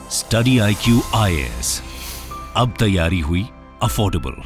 Study IQ IAS, अब तैयारी हुई अफोर्डेबल।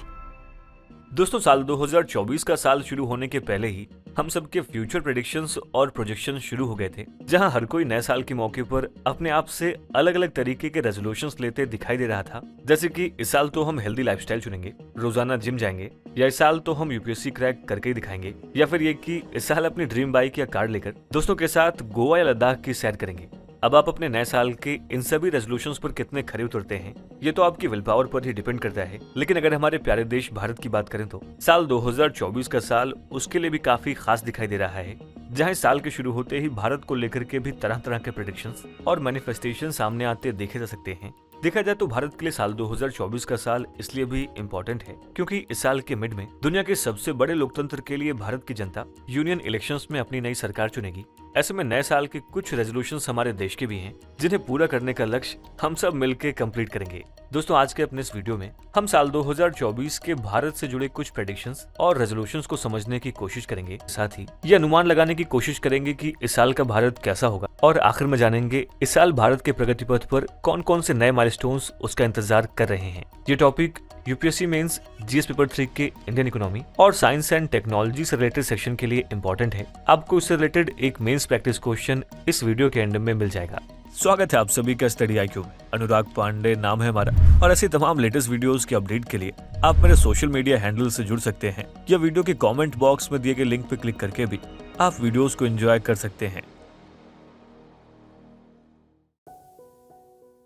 दोस्तों, साल 2024 का साल शुरू होने के पहले ही हम सबके फ्यूचर प्रेडिक्शंस और प्रोजेक्शंस शुरू हो गए थे, जहां हर कोई नए साल के मौके पर अपने आप से अलग अलग तरीके के रेजोल्यूशंस लेते दिखाई दे रहा था। जैसे कि इस साल तो हम हेल्दी लाइफस्टाइल चुनेंगे, रोजाना जिम जाएंगे, या इस साल तो हम यूपीएससी क्रैक करके ही दिखाएंगे, या फिर ये कि इस साल अपनी ड्रीम बाइक या कार लेकर दोस्तों के साथ गोवा या लद्दाख की सैर करेंगे। अब आप अपने नए साल के इन सभी रेजोल्यूशंस पर कितने खरे उतरते हैं, ये तो आपकी विल पावर पर ही डिपेंड करता है। लेकिन अगर हमारे प्यारे देश भारत की बात करें तो साल 2024 का साल उसके लिए भी काफी खास दिखाई दे रहा है, जहां इस साल के शुरू होते ही भारत को लेकर के भी तरह तरह के प्रेडिक्शंस और मैनिफेस्टेशन सामने आते देखे जा सकते हैं। देखा जाए तो भारत के लिए साल 2024 का साल इसलिए भी इम्पोर्टेंट है क्योंकि इस साल के मिड में दुनिया के सबसे बड़े लोकतंत्र के लिए भारत की जनता यूनियन इलेक्शंस में अपनी नई सरकार चुनेगी। ऐसे में नए साल के कुछ रेजोल्यूशंस हमारे देश के भी हैं, जिन्हें पूरा करने का लक्ष्य हम सब मिलकर कंप्लीट करेंगे। दोस्तों, आज के अपने इस वीडियो में हम साल 2024 के भारत से जुड़े कुछ प्रेडिक्शंस और रेजोल्यूशंस को समझने की कोशिश करेंगे। साथ ही ये अनुमान लगाने की कोशिश करेंगे कि इस साल का भारत कैसा होगा, और आखिर में जानेंगे इस साल भारत के प्रगति पथ पर कौन कौन से नए माइलस्टोन्स उसका इंतजार कर रहे हैं। ये topic UPSC mains GS paper 3 के इंडियन इकोनॉमी और साइंस एंड टेक्नोलॉजी से रिलेटेड सेक्शन के लिए इम्पोर्टेंट है। आपको इससे रिलेटेड एक मेंस प्रैक्टिस क्वेश्चन इस वीडियो के एंड में मिल जाएगा। स्वागत है आप सभी का स्टडी IQ में। अनुराग पांडे नाम है हमारा, और ऐसी तमाम लेटेस्ट वीडियोस के अपडेट के लिए आप मेरे सोशल मीडिया हैंडल से जुड़ सकते हैं, या वीडियो के कमेंट बॉक्स में दिए गए लिंक पर क्लिक करके भी आप वीडियोस को एंजॉय कर सकते हैं।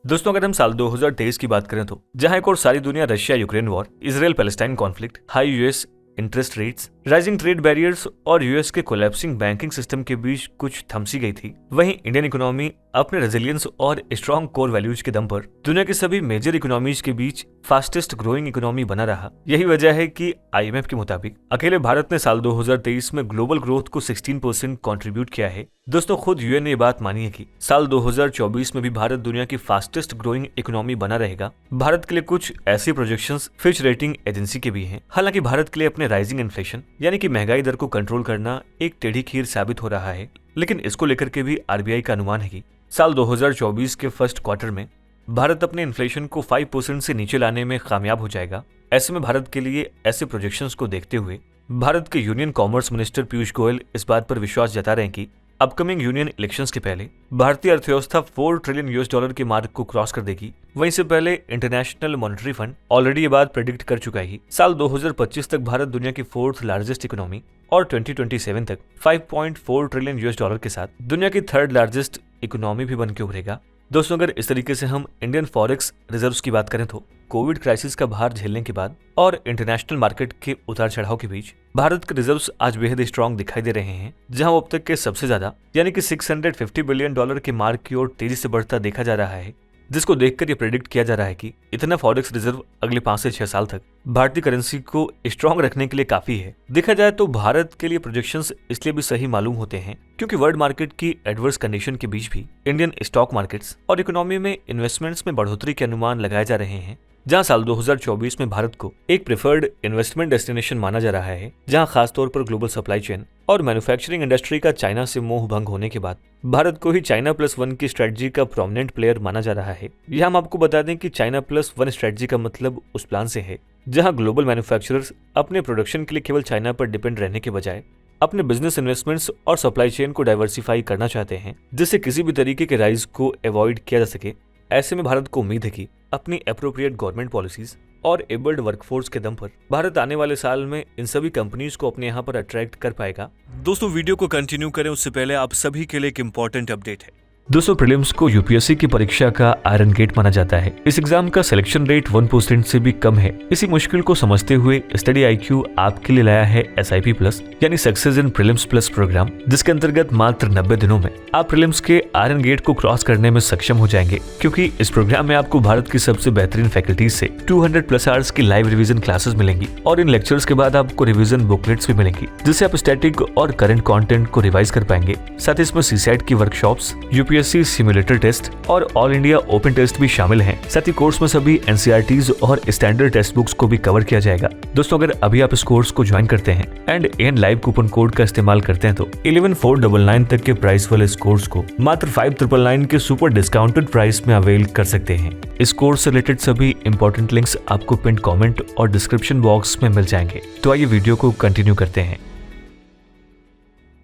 दोस्तों, अगर हम साल 2023 की बात करें तो जहां एक और सारी दुनिया Russia Ukraine war, Israel Palestine conflict, high US interest rates, rising trade barriers और यूएस के कोलैप्सिंग बैंकिंग सिस्टम के बीच कुछ थमसी गई थी, वहीं इंडियन इकोनॉमी अपने रेजिलियंस और स्ट्रॉन्ग कोर वैल्यूज के दम पर दुनिया के सभी मेजर इकोनॉमीज के बीच फास्टेस्ट ग्रोइंग इकोनॉमी बना रहा। यही वजह है कि IMF के मुताबिक अकेले भारत ने साल 2023 में ग्लोबल ग्रोथ को 16% कंट्रीब्यूट किया है। दोस्तों, खुद UN ने ये बात मानी है कि साल 2024 में भी भारत दुनिया की फास्टेस्ट ग्रोइंग इकोनॉमी बना रहेगा। भारत के लिए कुछ ऐसी प्रोजेक्शंस फिच रेटिंग एजेंसी के भी हैं। हालांकि भारत के लिए अपने राइजिंग इन्फ्लेशन यानी कि महंगाई दर को कंट्रोल करना एक टेढ़ी खीर साबित हो रहा है, लेकिन इसको लेकर के भी RBI का अनुमान है कि साल 2024 के फर्स्ट क्वार्टर में भारत अपने इन्फ्लेशन को 5% से नीचे लाने में कामयाब हो जाएगा। ऐसे में भारत के लिए ऐसे प्रोजेक्शंस को देखते हुए भारत के union commerce minister Piyush Goyal इस बात पर विश्वास जता रहे हैं कि अपकमिंग यूनियन इलेक्शंस के पहले भारतीय अर्थव्यवस्था $4 ट्रिलियन के मार्क को क्रॉस कर देगी। वहीं से पहले इंटरनेशनल मॉनेटरी फंड ऑलरेडी ये बात प्रेडिक्ट कर चुका है। साल 2025 तक भारत दुनिया की 4th लार्जेस्ट इकोनॉमी और 2027 तक $5.4 ट्रिलियन के साथ दुनिया की 3rd लार्जेस्ट इकोनॉमी भी बन के उभरेगा। दोस्तों, अगर इस तरीके से हम इंडियन फॉरेक्स रिजर्व्स की बात करें तो कोविड क्राइसिस का भार झेलने के बाद और इंटरनेशनल मार्केट के उतार चढ़ाव के बीच भारत के रिजर्व्स आज बेहद स्ट्रॉन्ग दिखाई दे रहे हैं, जहां वो अब तक के सबसे ज्यादा यानी कि $650 बिलियन के मार्क की ओर तेजी से बढ़ता देखा जा रहा है, जिसको देखकर ये प्रेडिक्ट किया जा रहा है कि इतना फॉरेक्स रिजर्व अगले 5 से 6 साल तक भारतीय करेंसी को स्ट्रॉन्ग रखने के लिए काफी है। देखा जाए तो भारत के लिए प्रोजेक्शंस इसलिए भी सही मालूम होते हैं क्योंकि वर्ल्ड मार्केट की एडवर्स कंडीशन के बीच भी इंडियन स्टॉक मार्केट्स और इकोनॉमी में इन्वेस्टमेंट्स में बढ़ोतरी के अनुमान लगाए जा रहे हैं, जहां साल 2024 में भारत को एक प्रेफर्ड इन्वेस्टमेंट डेस्टिनेशन माना जा रहा है, जहां खासतौर पर ग्लोबल सप्लाई चेन और मैन्युफैक्चरिंग इंडस्ट्री का चाइना से मोह भंग होने के बाद भारत को ही China+1 की स्ट्रेटजी का प्रोमिनेंट प्लेयर माना जा रहा है। यह हम आपको बता दें कि China+1 स्ट्रेटजी का मतलब उस प्लान से है जहां ग्लोबल मैन्युफैक्चरर्स अपने प्रोडक्शन के लिए केवल चाइना पर डिपेंड रहने के बजाय अपने बिजनेस इन्वेस्टमेंट्स और सप्लाई चेन को डाइवर्सिफाई करना चाहते हैं, जिससे किसी भी तरीके के राइज को अवॉइड किया जा सके। ऐसे में भारत को उम्मीद है कि अपनी एप्रोप्रिएट गवर्नमेंट पॉलिसीज और एबल्ड वर्कफोर्स के दम पर भारत आने वाले साल में इन सभी कंपनीज को अपने यहाँ पर अट्रैक्ट कर पाएगा। दोस्तों, वीडियो को कंटिन्यू करें उससे पहले आप सभी के लिए एक इंपॉर्टेंट अपडेट है। दोस्तों, प्रीलिम्स को यूपीएससी की परीक्षा का आयरन गेट माना जाता है। इस एग्जाम का सिलेक्शन रेट 1% से भी कम है। इसी मुश्किल को समझते हुए स्टडी IQ आपके लिए लाया है SIP प्लस यानी success in prelims plus programme, जिसके अंतर्गत मात्र 90 दिनों में आप प्रीलिम्स के आयरन गेट को क्रॉस करने में सक्षम हो जाएंगे, क्योंकि इस प्रोग्राम में आपको भारत की सबसे बेहतरीन फैकल्टीज से 200+ आवर्स की लाइव रिवीजन क्लासेस मिलेंगी, और इन लेक्चर्स के बाद आपको रिवीजन बुकलेट्स भी मिलेंगी, जिससे आप स्टैटिक और करंट कंटेंट को रिवाइज कर पाएंगे। साथ ही इसमें CSAT की workshops, UPSC UPSC simulator test और ऑल इंडिया ओपन टेस्ट भी शामिल हैं। साथ ही कोर्स में सभी एनसीईआरटीज और स्टैंडर्ड टेक्स्ट बुक्स को भी कवर किया जाएगा। दोस्तों अगर अभी आप इस कोर्स को ज्वाइन करते हैं and N live coupon code का इस्तेमाल करते हैं तो 11,499 तक के प्राइस वाले इस कोर्स को मात्र 5,999 के सुपर डिस्काउंटेड प्राइस में अवेल कर सकते हैं। इस कोर्स से रिलेटेड सभी इंपॉर्टेंट लिंक्स आपको पिन कमेंट और डिस्क्रिप्शन बॉक्स में मिल जाएंगे। तो आइए वीडियो को कंटिन्यू करते हैं।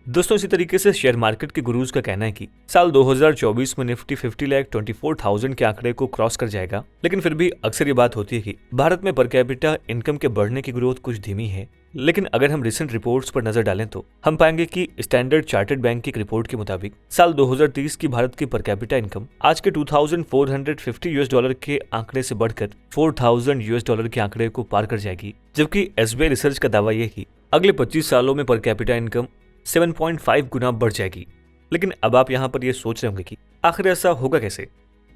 दोस्तों इसी तरीके से शेयर मार्केट के गुरुज का कहना है कि साल 2024 में निफ्टी 50,24,000 के आंकड़े को क्रॉस कर जाएगा। लेकिन फिर भी अक्सर ये बात होती है कि भारत में पर कैपिटा इनकम के बढ़ने की ग्रोथ कुछ धीमी है। लेकिन अगर हम रिसेंट रिपोर्ट्स पर नजर डालें तो हम पाएंगे कि स्टैंडर्ड चार्टर्ड बैंक की एक रिपोर्ट के मुताबिक साल 2030 की भारत की पर कैपिटा इनकम आज के $2,450 के आंकड़े से बढ़कर $4,000 के आंकड़े को पार कर जाएगी। जबकि एसबीआई रिसर्च का दावा यह है कि अगले 25 सालों में पर कैपिटा इनकम 7.5 गुना बढ़ जाएगी। लेकिन अब आप यहाँ पर ये सोच रहे होंगे कि आखिर ऐसा होगा कैसे।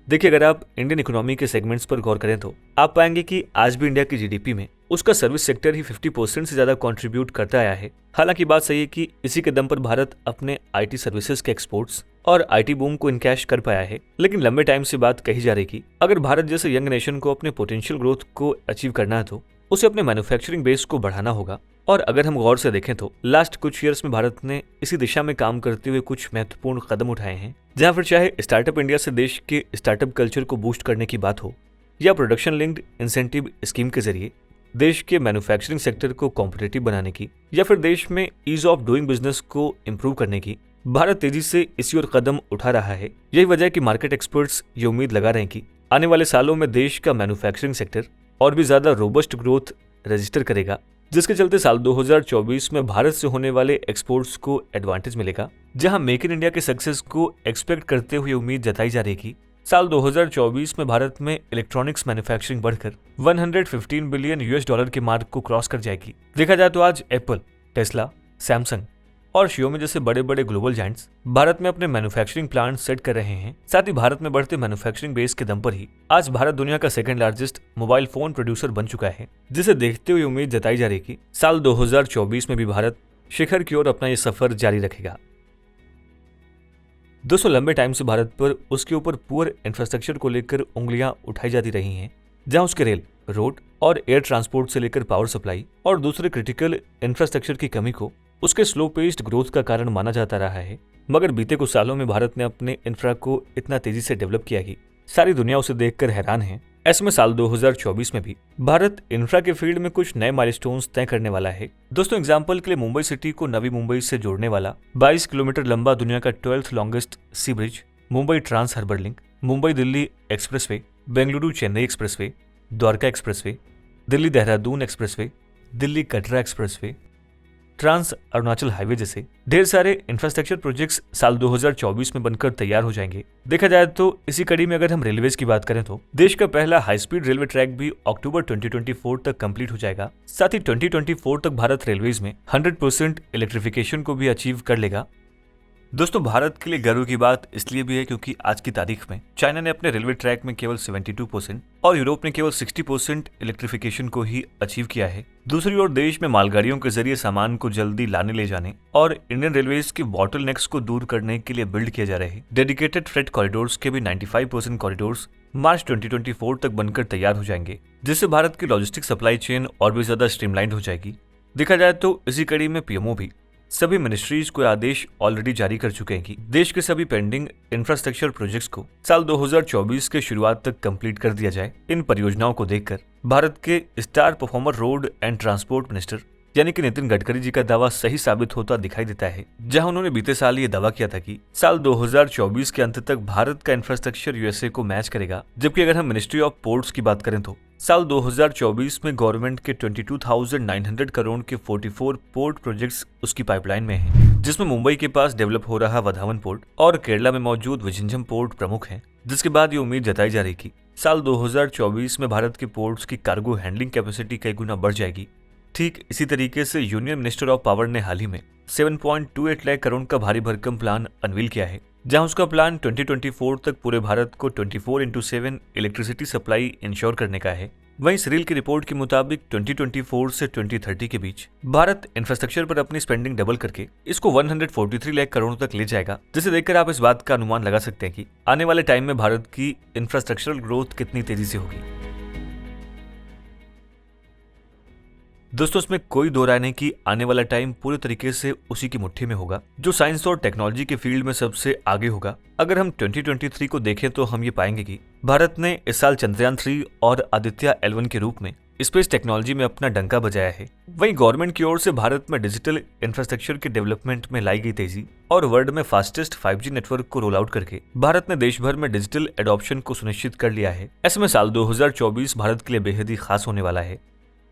देखिए अगर आप इंडियन इकोनॉमी के सेगमेंट्स पर गौर करें तो आप पाएंगे कि आज भी इंडिया की जीडीपी में उसका सर्विस सेक्टर ही 50% से ज्यादा कंट्रीब्यूट करता आया है। हालांकि बात सही है कि इसी के दम पर भारत अपने आईटी सर्विसेज के एक्सपोर्ट्स और आईटी बूम को इनकैश कर पाया है। लेकिन लंबे टाइम से बात कही जा रही कि अगर भारत जैसे यंग नेशन को अपने पोटेंशियल ग्रोथ को अचीव करना है तो उसे अपने मैन्युफैक्चरिंग बेस को बढ़ाना होगा। और अगर हम गौर से देखें तो लास्ट कुछ ईयर्स में भारत ने इसी दिशा में काम करते हुए कुछ महत्वपूर्ण कदम उठाए हैं। जहां फिर चाहे स्टार्टअप इंडिया से देश के स्टार्टअप कल्चर को बूस्ट करने की बात हो या प्रोडक्शन लिंक्ड इंसेंटिव स्कीम के जरिए देश के मैन्युफैक्चरिंग सेक्टर को कॉम्पिटिटिव बनाने की या फिर देश में ईज ऑफ डूइंग बिजनेस को इम्प्रूव करने की, भारत तेजी से इसी ओर कदम उठा रहा है। यही वजह है कि मार्केट एक्सपर्ट्स ये उम्मीद लगा रहे हैं कि आने वाले सालों में देश का मैन्युफैक्चरिंग सेक्टर और भी ज्यादा रोबस्ट ग्रोथ रजिस्टर करेगा, जिसके चलते साल 2024 में भारत से होने वाले एक्सपोर्ट्स को एडवांटेज मिलेगा। जहां मेक इन इंडिया के सक्सेस को एक्सपेक्ट करते हुए उम्मीद जताई जा रही है कि साल 2024 में भारत में इलेक्ट्रॉनिक्स मैन्युफैक्चरिंग बढ़कर $115 बिलियन के मार्क को क्रॉस कर जाएगी। देखा जाए तो आज एप्पल, टेस्ला, सैमसंग और शियोमी जैसे बड़े बड़े ग्लोबल जायंट्स भारत में अपने मैन्युफैक्चरिंग प्लांट सेट कर रहे हैं। साथ ही भारत में बढ़ते मैन्युफैक्चरिंग बेस के दम पर ही आज भारत दुनिया का second largest mobile phone producer बन चुका है, जिसे देखते हुए उम्मीद जताई जा रही कि साल 2024 में भी भारत शिखर की ओर अपना ये सफर जारी रखेगा। दोस्तों लंबे टाइम से भारत पर उसके ऊपर पुअर इंफ्रास्ट्रक्चर को लेकर उंगलियां उठाई जाती रही हैं, जहां उसके रेल, रोड और एयर ट्रांसपोर्ट से लेकर पावर सप्लाई और दूसरे क्रिटिकल इंफ्रास्ट्रक्चर की कमी को उसके स्लो पेस्ड ग्रोथ का कारण माना जाता रहा है। मगर बीते कुछ सालों में भारत ने अपने इंफ्रा को इतना तेजी से डेवलप किया कि सारी दुनिया उसे देखकर हैरान है। ऐसे में साल 2024 में भी भारत इंफ्रा के फील्ड में कुछ नए माइलस्टोन्स तय करने वाला है। दोस्तों एग्जांपल के लिए मुंबई सिटी को नवी मुंबई से जोड़ने वाला 22 किलोमीटर लंबा दुनिया का 12th longest sea bridge, Mumbai trans harbour link, Mumbai Delhi expressway, Bengaluru Chennai expressway, Dwarka expressway, Delhi Dehradun expressway, Delhi Katra expressway, trans Arunachal highway जैसे ढेर सारे इंफ्रास्ट्रक्चर प्रोजेक्ट्स साल 2024 में बनकर तैयार हो जाएंगे। देखा जाए तो इसी कड़ी में अगर हम रेलवेज की बात करें तो देश का पहला हाई स्पीड रेलवे ट्रैक भी अक्टूबर 2024 तक कंप्लीट हो जाएगा। साथ ही 2024 तक भारत रेलवेज में 100% इलेक्ट्रिफिकेशन को भी अचीव कर लेगा। दोस्तों भारत के लिए गर्व की बात इसलिए भी है क्योंकि आज की तारीख में चाइना ने अपने रेलवे ट्रैक में केवल 72% और यूरोप ने केवल 60% इलेक्ट्रिफिकेशन को ही अचीव किया है। दूसरी ओर देश में मालगाड़ियों के जरिए सामान को जल्दी लाने ले जाने और इंडियन रेलवेज के बॉटलनेक्स को दूर करने के लिए बिल्ड किए जा रहे डेडिकेटेड फ्रेट कॉरिडोर्स के भी 95% कॉरिडोर्स मार्च 2024 तक बनकर तैयार हो जाएंगे, जिससे भारत की लॉजिस्टिक सप्लाई चेन और भी ज्यादा स्ट्रीमलाइंड हो जाएगी। देखा जाए तो इसी कड़ी में पीएमओ भी सभी मिनिस्ट्रीज को आदेश ऑलरेडी जारी कर चुके हैं कि देश के सभी पेंडिंग इंफ्रास्ट्रक्चर प्रोजेक्ट्स को साल 2024 के शुरुआत तक कंप्लीट कर दिया जाए। इन परियोजनाओं को देखकर भारत के star performer road and transport minister यानी कि नितिन गडकरी जी का दावा सही साबित होता दिखाई देता है, जहां उन्होंने बीते साल ये दावा किया था कि साल 2024 के अंत तक भारत का इंफ्रास्ट्रक्चर यूएसए को मैच करेगा। जबकि अगर हम मिनिस्ट्री ऑफ पोर्ट्स की बात करें तो साल 2024 में गवर्नमेंट के 22,900 करोड़ के 44 पोर्ट प्रोजेक्ट्स उसकी पाइपलाइन में हैं, जिसमें मुंबई के पास डेवलप हो रहा वधावन पोर्ट और केरला में मौजूद विझिंजम पोर्ट प्रमुख हैं। जिसके बाद ये उम्मीद जताई जा रही कि साल 2024 में भारत के पोर्ट्स की कार्गो हैंडलिंग कैपेसिटी कई गुना बढ़ जाएगी। ठीक इसी तरीके से यूनियन मिनिस्टर ऑफ पावर ने हाल ही में 7.28 लाख करोड़ का भारी भरकम प्लान अनवील किया है, जहां उसका प्लान 2024 तक पूरे भारत को 24/7 इलेक्ट्रिसिटी सप्लाई इंश्योर करने का है। वहीं इसराइल की रिपोर्ट के मुताबिक 2024 से 2030 के बीच भारत इंफ्रास्ट्रक्चर पर अपनी स्पेंडिंग डबल करके इसको 143 लाख करोड़ तक ले जाएगा, जिसे देखकर आप इस बात का अनुमान लगा सकते हैं कि आने वाले टाइम में भारत की इंफ्रास्ट्रक्चरल ग्रोथ कितनी तेजी से होगी। दोस्तों, इसमें कोई दो राय नहीं कि आने वाला टाइम पूरे तरीके से उसी की मुट्ठी में होगा जो साइंस और टेक्नोलॉजी के फील्ड में सबसे आगे होगा। अगर हम 2023 को देखें तो हम ये पाएंगे कि भारत ने इस साल चंद्रयान 3 और आदित्य L1 के रूप में स्पेस टेक्नोलॉजी में अपना डंका बजाया है। वहीं गवर्नमेंट की ओर से भारत में डिजिटल इंफ्रास्ट्रक्चर के डेवलपमेंट में लाई गई तेजी और वर्ल्ड में फास्टेस्ट 5G नेटवर्क को रोल आउट करके भारत ने देश भर में डिजिटल एडॉप्शन को सुनिश्चित कर लिया है। ऐसे में साल 2024 भारत के लिए बेहद ही खास होने वाला है।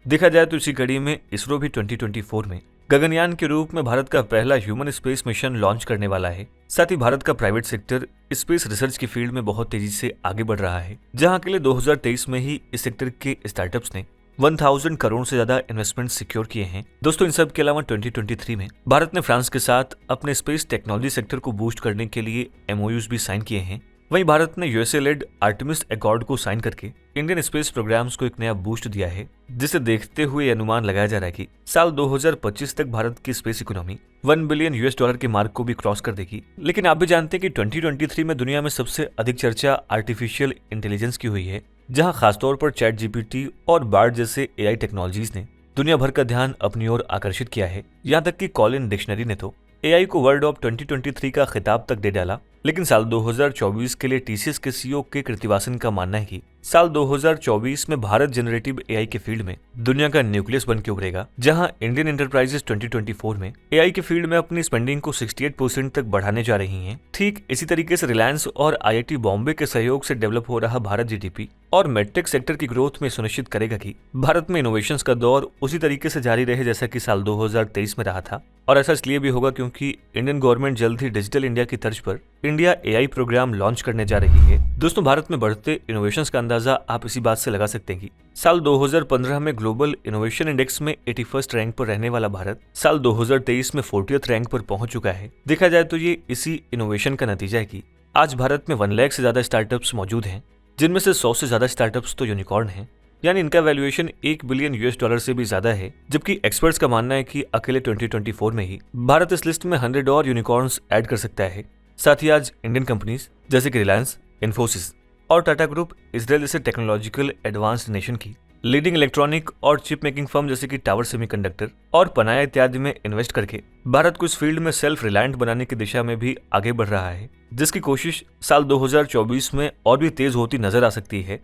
देखा जाए तो इसी कड़ी में इसरो भी 2024 में गगनयान के रूप में भारत का पहला ह्यूमन स्पेस मिशन लॉन्च करने वाला है। साथ ही भारत का प्राइवेट सेक्टर स्पेस रिसर्च की फील्ड में बहुत तेजी से आगे बढ़ रहा है, जहां के लिए 2023 में ही इस सेक्टर के स्टार्टअप्स ने 1000 करोड़ से ज्यादा इन्वेस्टमेंट सिक्योर किए हैं। दोस्तों, इन सब के अलावा 2023 में भारत ने फ्रांस के साथ अपने स्पेस टेक्नोलॉजी सेक्टर को बूस्ट करने के लिए MOUs भी साइन किए हैं। वहीं भारत ने USA लेड आर्टेमिस अकॉर्ड को साइन करके इंडियन स्पेस प्रोग्राम्स को एक नया बूस्ट दिया है, जिसे देखते हुए अनुमान लगाया जा रहा है कि साल 2025 तक भारत की स्पेस इकोनॉमी $1 बिलियन के मार्क को भी क्रॉस कर देगी। लेकिन आप भी जानते हैं कि 2023 में दुनिया में सबसे अधिक चर्चा आर्टिफिशियल इंटेलिजेंस की हुई है, जहां खासतौर पर ChatGPT और बार्ड जैसे AI टेक्नोलॉजीज ने दुनिया भर का ध्यान अपनी ओर आकर्षित किया है। यहाँ तक कि कॉलिन डिक्शनरी ने तो AI को वर्ड ऑफ 2023 का खिताब तक दे डाला। लेकिन साल 2024 के लिए TCS के CEO के कृतिवासन का मानना है कि साल 2024 में भारत जनरेटिव AI के फील्ड में दुनिया का न्यूक्लियस बन के उभरेगा, जहां इंडियन एंटरप्राइजेस 2024 में AI के फील्ड में अपनी स्पेंडिंग को 68% तक बढ़ाने जा रही हैं। ठीक इसी तरीके से रिलायंस और IIT बॉम्बे के सहयोग से डेवलप हो रहा भारत GDP और मेडटेक सेक्टर की ग्रोथ में सुनिश्चित करेगा कि भारत में इनोवेशंस का दौर उसी तरीके से जारी रहे जैसा कि साल 2023 में रहा था। और ऐसा इसलिए भी होगा क्योंकि इंडियन गवर्नमेंट जल्द ही डिजिटल इंडिया की तर्ज पर इंडिया AI प्रोग्राम लॉन्च करने जा रही है। दोस्तों, भारत में बढ़ते इनोवेशंस का अंदाजा आप इसी बात से लगा सकते हैं कि साल 2015 में ग्लोबल इनोवेशन इंडेक्स में 81st रैंक पर रहने वाला भारत साल 2023 में 40th रैंक पर पहुंच चुका है। देखा जाए तो ये इसी इनोवेशन का नतीजा है कि आज भारत में 1 लाख से ज्यादा स्टार्टअप्स मौजूद हैं, जिनमें से 100 से ज्यादा स्टार्टअप्स तो यूनिकॉर्न हैं, यानी इनका वैल्यूएशन $1 बिलियन से भी ज्यादा है। जबकि एक्सपर्ट्स का मानना है कि अकेले 2024 में ही भारत इस लिस्ट में 100 और यूनिकॉर्न्स ऐड कर सकता है। साथ ही आज इंडियन कंपनीज जैसे कि रिलायंस, इन्फोसिस और टाटा ग्रुप इसराइल जैसे टेक्नोलॉजिकल एडवांस्ड नेशन की लीडिंग इलेक्ट्रॉनिक और चिप मेकिंग फर्म जैसे कि टावर सेमीकंडक्टर और पनाया इत्यादि में इन्वेस्ट करके भारत को इस फील्ड में सेल्फ रिलायंट बनाने की दिशा में भी आगे बढ़ रहा है, जिसकी कोशिश साल 2024 में और भी तेज होती नजर आ सकती है।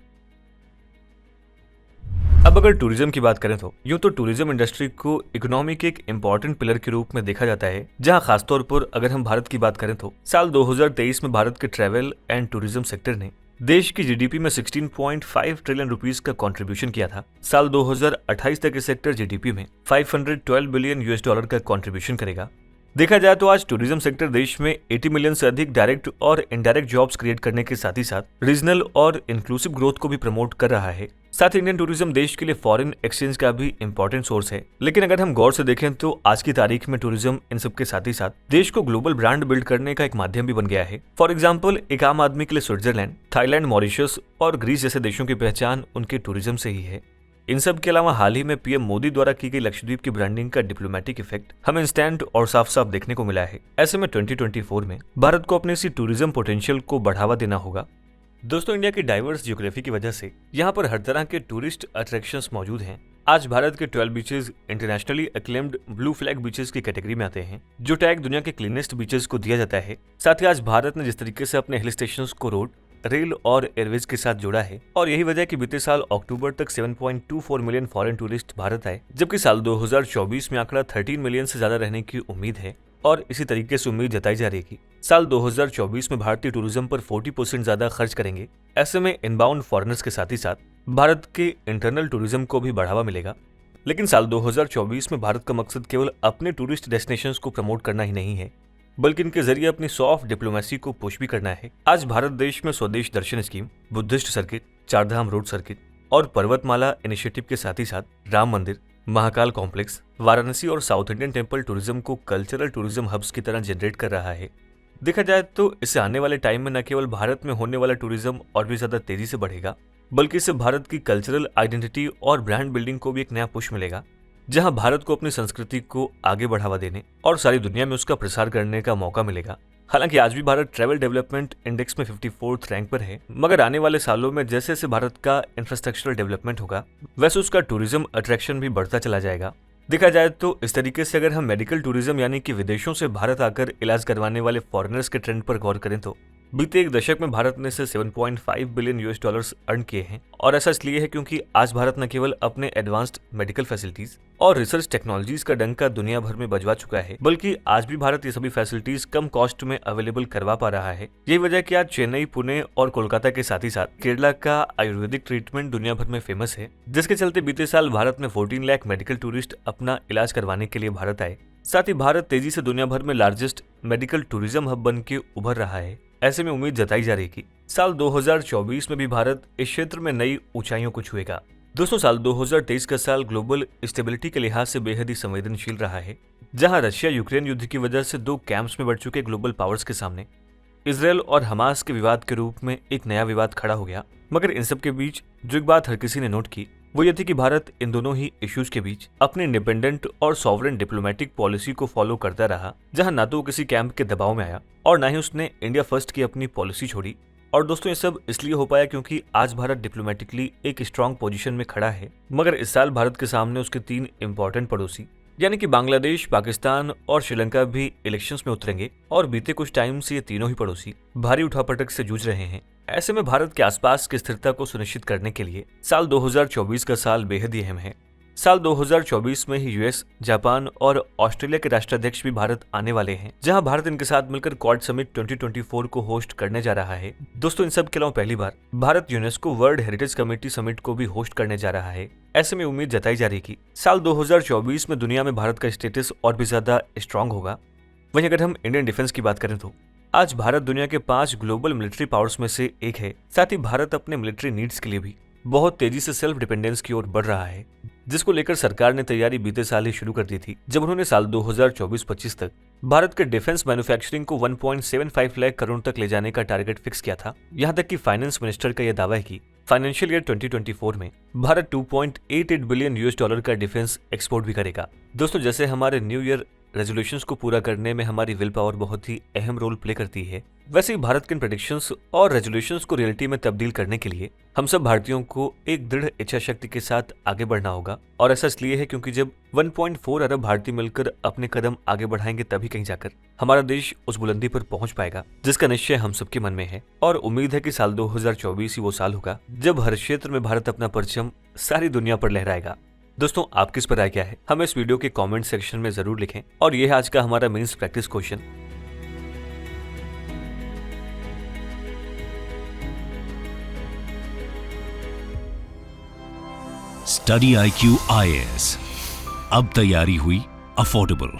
अब अगर टूरिज्म की बात करें तो यूं तो टूरिज्म इंडस्ट्री को इकोनॉमी के एक इम्पोर्टेंट पिलर के रूप में देखा जाता है, जहां खासतौर पर अगर हम भारत की बात करें तो साल 2023 में भारत के ट्रैवल एंड टूरिज्म सेक्टर ने देश की GDP में 16.5 ट्रिलियन रुपीस का कंट्रीब्यूशन किया था। साल 2028 तक इस सेक्टर GDP में $512 बिलियन का कंट्रीब्यूशन करेगा। देखा जाए तो आज टूरिज्म सेक्टर देश में 80 मिलियन से अधिक डायरेक्ट और इनडायरेक्ट जॉब्स क्रिएट करने के साथ ही साथ रीजनल और इंक्लूसिव ग्रोथ को भी प्रमोट कर रहा है। साथ ही इंडियन टूरिज्म देश के लिए फॉरेन एक्सचेंज का भी इंपॉर्टेंट सोर्स है। लेकिन अगर हम गौर से देखें तो आज की तारीख में टूरिज्म इन सब के साथ ही साथ देश को ग्लोबल ब्रांड बिल्ड करने का एक माध्यम भी बन गया है। फॉर एग्जाम्पल, एक आम आदमी के लिए स्विट्जरलैंड, थाईलैंड, मॉरिशस और ग्रीस जैसे देशों की पहचान उनके टूरिज्म से ही है। इन सब के अलावा हाल ही में PM मोदी द्वारा की गई लक्षद्वीप की ब्रांडिंग का डिप्लोमेटिक इफेक्ट हमें इंस्टेंट और साफ साफ देखने को मिला है। ऐसे में 2024 में भारत को अपने इसी टूरिज्म पोटेंशियल को बढ़ावा देना होगा। दोस्तों, इंडिया की डाइवर्स ज्योग्राफी की वजह से यहाँ पर हर तरह के टूरिस्ट अट्रैक्शंस मौजूद हैं। आज भारत के 12 beaches internationally acclaimed blue flag beaches की कैटेगरी में आते हैं, जो टैग दुनिया के क्लीनेस्ट बीचेस को दिया जाता है। साथ ही आज भारत ने जिस तरीके से अपने हिल स्टेशन को रोड, रेल और एयरवेज के साथ जोड़ा है, और यही वजह कि बीते साल अक्टूबर तक 7.24 मिलियन फॉरेन टूरिस्ट भारत आए, जबकि साल 2024 में आंकड़ा 13 मिलियन से ज्यादा रहने की उम्मीद है। और इसी तरीके से उम्मीद जताई जा रही है कि साल 2024 में भारतीय टूरिज्म पर 40% ज्यादा खर्च करेंगे। ऐसे में इनबाउंड फॉरेनर्स के साथ ही साथ भारत के इंटरनल टूरिज्म को भी बढ़ावा मिलेगा। लेकिन साल 2024 में भारत का मकसद केवल अपने टूरिस्ट डेस्टिनेशंस को प्रमोट करना ही नहीं है, बल्कि इनके जरिए अपनी सॉफ्ट डिप्लोमेसी को पुश भी करना है। आज भारत देश में Swadesh Darshan scheme, Buddhist circuit, Chardham road circuit और पर्वतमाला इनिशिएटिव के साथ ही साथ राम मंदिर, महाकाल कॉम्प्लेक्स, वाराणसी और साउथ इंडियन टेम्पल टूरिज्म को कल्चरल टूरिज्म हब्स की तरह जनरेट कर रहा है। देखा जाए तो इससे आने वाले टाइम में न केवल भारत में होने वाला टूरिज्म और भी ज्यादा तेजी से बढ़ेगा, बल्कि इससे भारत की कल्चरल आइडेंटिटी और ब्रांड बिल्डिंग को भी एक नया पुश मिलेगा, जहां भारत को अपनी संस्कृति को आगे बढ़ावा देने और सारी दुनिया में उसका प्रसार करने का मौका मिलेगा। हालांकि आज भी भारत ट्रैवल डेवलपमेंट इंडेक्स में 54th रैंक पर है, मगर आने वाले सालों में जैसे जैसे भारत का इंफ्रास्ट्रक्चरल डेवलपमेंट होगा वैसे उसका टूरिज्म अट्रैक्शन भी बढ़ता चला जाएगा। देखा जाए तो इस तरीके से अगर हम मेडिकल टूरिज्म यानी कि विदेशों से भारत आकर इलाज करवाने वाले फॉरेनर्स के ट्रेंड पर गौर करें तो बीते एक दशक में भारत ने से 7.5 बिलियन US डॉलर्स अर्न किए हैं। और ऐसा इसलिए है क्योंकि आज भारत न केवल अपने एडवांस्ड मेडिकल फैसिलिटीज और रिसर्च टेक्नोलॉजीज का डंका दुनिया भर में बजवा चुका है, बल्कि आज भी भारत ये सभी फैसिलिटीज कम कॉस्ट में अवेलेबल करवा पा रहा है। यही वजह है कि आज चेन्नई, पुणे और कोलकाता के साथ ही साथ केरला का आयुर्वेदिक ट्रीटमेंट दुनिया भर में फेमस है, जिसके चलते बीते साल भारत में 14 लाख मेडिकल टूरिस्ट अपना इलाज करवाने के लिए भारत आए। साथ ही भारत तेजी से दुनिया भर में लार्जेस्ट मेडिकल टूरिज्म हब बन के उभर रहा है। ऐसे में उम्मीद जताई जा रही कि साल 2024 में भी भारत इस क्षेत्र में नई ऊंचाइयों को छुएगा। दोस्तों, साल 2023 का साल ग्लोबल स्टेबिलिटी के लिहाज से बेहद ही संवेदनशील रहा है, जहां रशिया यूक्रेन युद्ध की वजह से दो कैंप्स में बढ़ चुके ग्लोबल पावर्स के सामने इसराइल और हमास के विवाद के रूप में एक नया विवाद खड़ा हो गया। मगर इन सब के बीच जो एक बात हर किसी ने नोट की वो ये थी कि भारत इन दोनों ही इश्यूज के बीच अपनी इंडिपेंडेंट और सॉवरेन डिप्लोमेटिक पॉलिसी को फॉलो करता रहा, जहां ना तो वो किसी कैंप के दबाव में आया और ना ही उसने इंडिया फर्स्ट की अपनी पॉलिसी छोड़ी। और दोस्तों, ये सब इसलिए हो पाया क्योंकि आज भारत डिप्लोमेटिकली एक स्ट्रांग पोजीशन में खड़ा है। मगर इस साल भारत के सामने उसके 3 इंपॉर्टेंट पड़ोसी यानी कि बांग्लादेश, पाकिस्तान और श्रीलंका भी इलेक्शंस में उतरेंगे और बीते कुछ टाइम से ये तीनों ही पड़ोसी भारी उठापटक से जूझ रहे हैं। ऐसे में भारत के आसपास की स्थिरता को सुनिश्चित करने के लिए साल 2024 का साल बेहद ही अहम है। साल 2024 में ही यूएस, जापान और ऑस्ट्रेलिया के राष्ट्राध्यक्ष भी भारत आने वाले हैं, जहां भारत इनके साथ मिलकर क्वाड समिट 2024 को होस्ट करने जा रहा है। दोस्तों, इन सब के अलावा पहली बार Bharat UNESCO world heritage committee summit को भी होस्ट करने जा रहा है। ऐसे में उम्मीद जताई जा रही कि साल 2024 में दुनिया में भारत का स्टेटस और भी ज्यादा स्ट्रांग होगा। वहीं अगर हम इंडियन डिफेंस की बात करें तो आज भारत दुनिया के 5 ग्लोबल मिलिट्री पावर्स में से एक है। साथ ही भारत अपने मिलिट्री नीड्स के लिए भी बहुत तेजी से सेल्फ डिपेंडेंस की ओर बढ़ रहा है, जिसको लेकर सरकार ने तैयारी बीते साल ही शुरू कर दी थी, जब उन्होंने साल 2024-25 तक भारत के डिफेंस मैन्युफैक्चरिंग को 1.75 लाख करोड़ तक ले जाने का टारगेट फिक्स किया था। यहाँ तक कि फाइनेंस मिनिस्टर का यह दावा है कि फाइनेंशियल ईयर 2024 में भारत 2.88 बिलियन US डॉलर का डिफेंस एक्सपोर्ट भी करेगा। दोस्तों, जैसे हमारे न्यू ईयर रेजोल्यूशंस को पूरा करने में हमारी विल पावर बहुत ही अहम रोल प्ले करती है, वैसे ही भारत के प्रेडिक्शंस और रेजोल्यूशंस को रियलिटी में तब्दील करने के लिए हम सब भारतीयों को एक दृढ़ इच्छा शक्ति के साथ आगे बढ़ना होगा। और ऐसा इसलिए है क्योंकि जब 1.4 अरब भारतीय मिलकर अपने कदम आगे बढ़ाएंगे तभी कहीं जाकर हमारा देश उस बुलंदी पर पहुंच पाएगा जिसका निश्चय हम सबके मन में है। और उम्मीद है कि साल 2024 ही वो साल होगा जब हर क्षेत्र में भारत अपना परचम सारी दुनिया पर लहराएगा। दोस्तों, आपकी इस पर राय क्या है? हमें इस वीडियो के कमेंट सेक्शन में जरूर लिखें। और यह है आज का हमारा mains practice question. Study IQ IAS, अब तैयारी हुई अफोर्डेबल।